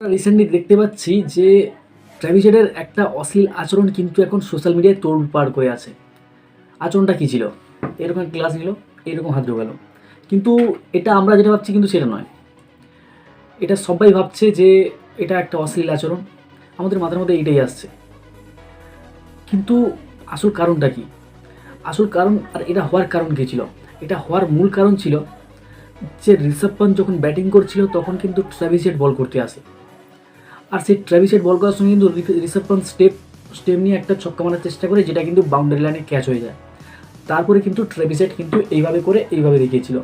Recently দেখতে পাচ্ছি যে ট্র্যাভিস হেডের একটা অশ্লীল আচরণ কিন্তু এখন সোশ্যাল মিডিয়ায় তোলপাড় করে আছে। আচরণটা কী ছিল? এরকম একটা গ্লাস নিল, এরকম হাত ঢোকালো। কিন্তু এটা আমরা যেটা ভাবছি কিন্তু সেটা নয়। এটা সবাই ভাবছে যে এটা একটা অশ্লীল আচরণ। আমাদের মাথার মধ্যে এইটাই আসছে। কিন্তু আসল কারণটা কী? আসল কারণ আর এটা হওয়ার কারণ কী ছিল? এটা হওয়ার মূল কারণ ছিল যে ঋষভ পান্ট যখন ব্যাটিং করছিল তখন কিন্তু ট্র্যাভিস হেড বল করতে আসে। আর সেই ট্র্যাভিস হেড বল করার সময় কিন্তু ঋষভ পান্ট স্টেপ নিয়ে একটা ছক্কা মারার চেষ্টা করে, যেটা কিন্তু বাউন্ডারি লাইনে ক্যাচ হয়ে যায়। তারপরে কিন্তু ট্র্যাভিস হেড কিন্তু এইভাবে দেখিয়েছিল।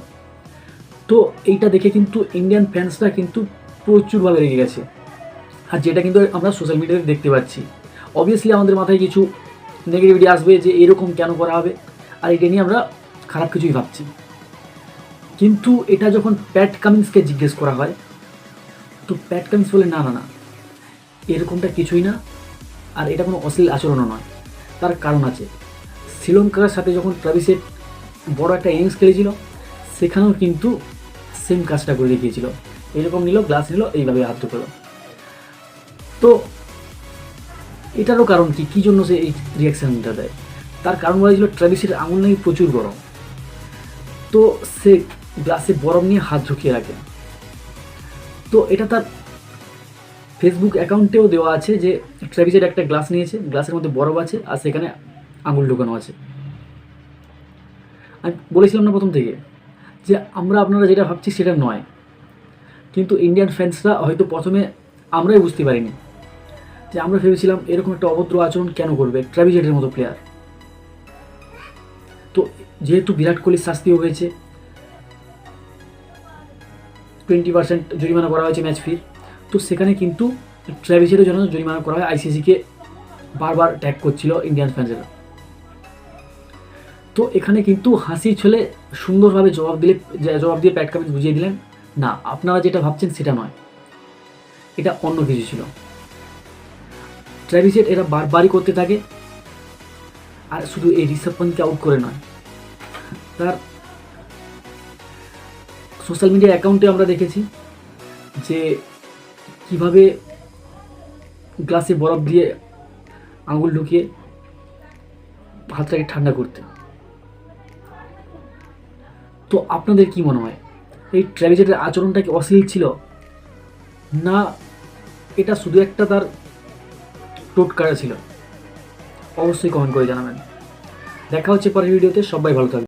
তো এইটা দেখে কিন্তু ইন্ডিয়ান ফ্যান্সরা কিন্তু প্রচুরভাবে রেগে গেছে। আর যেটা কিন্তু আমরা সোশ্যাল মিডিয়াতে দেখতে পাচ্ছি। অবভিয়াসলি আমাদের মাথায় কিছু নেগেটিভিটি আসবে যে এরকম কেন করা হবে, আর এটা নিয়ে আমরা খারাপ কিছুই ভাবছি। কিন্তু এটা যখন প্যাট কামিন্সকে জিজ্ঞেস করা হয়, তো প্যাট কামিন্স বলে না না না, এরকমটা কিছুই না, আর এটা কোনো অশ্লীল আচরণও নয়। তার কারণ আছে। শ্রীলঙ্কার সাথে যখন ট্র্যাভিস হেড বড় একটা ইনিংস খেলেছিল, সেখানেও কিন্তু সেম কাজটা করে দেখিয়েছিল। এরকম নিল, গ্লাস নিল, এইভাবে হাত ঢুকলো। তো এটারও কারণ কি, কী জন্য সে এই রিয়াকশানটা দেয়? তার কারণ বলা ছিল ট্র্যাভিস হেডের আঙুল নাকি প্রচুর গরম। তো সে গ্লাসে বরফ নিয়ে হাত ঢুকিয়ে রাখে। তো এটা তার ফেসবুক অ্যাকাউন্টেও দেওয়া আছে যে ট্র্যাভিস হেড একটা গ্লাস নিয়েছে, গ্লাসের মধ্যে বরফ আছে আর সেখানে আঙুল ঢোকানো আছে। আমি বলেছিলাম না প্রথম থেকে যে আপনারা যেটা ভাবছি সেটা নয়। কিন্তু ইন্ডিয়ান ফ্যান্সরা হয়তো প্রথমে আমরাই বুঝতে পারিনি, যে আমরা ভেবেছিলাম এরকম একটা অভদ্র আচরণ কেন করবে ট্র্যাভিস হেডের মতো প্লেয়ার। তো যেহেতু বিরাট কোহলির শাস্তিও হয়েছে, 20% জরিমানা করা হয়েছে ম্যাচ ফির, তো সেখানে কিন্তু ট্র্যাভিস হেডের জন্য জরিমানা করা হয়। আইসিসিকে বারবার ট্যাগ করছিল ইন্ডিয়ান ফ্যান্সেরা। তো এখানে কিন্তু হাসি ছলে সুন্দরভাবে জবাব দিয়ে প্যাট কামিন্স বুঝিয়ে দিলেন, না আপনারা যেটা ভাবছেন সেটা নয়, এটা অন্য কিছু ছিল। ট্র্যাভিস হেড এরা বারবারই করতে থাকে। আর শুধু এই ঋষভ পান্তকে আউট করে নয়, তার সোশ্যাল মিডিয়া অ্যাকাউন্টে আমরা দেখেছি যে কিভাবে গ্লাসে বরফ দিয়ে আঙুল ঢুকিয়ে হাতটাকে ঠান্ডা করতে। তো আপনাদের কি মনে হয়, এই ট্র্যাভিস হেডের আচরণটা কি অশ্লীল ছিল, না এটা শুধু একটা তার টোটকারা ছিল? অবশ্যই কমেন্ট করে জানাবেন। দেখা হচ্ছে পরের ভিডিওতে। সবাই ভালো থাকবে।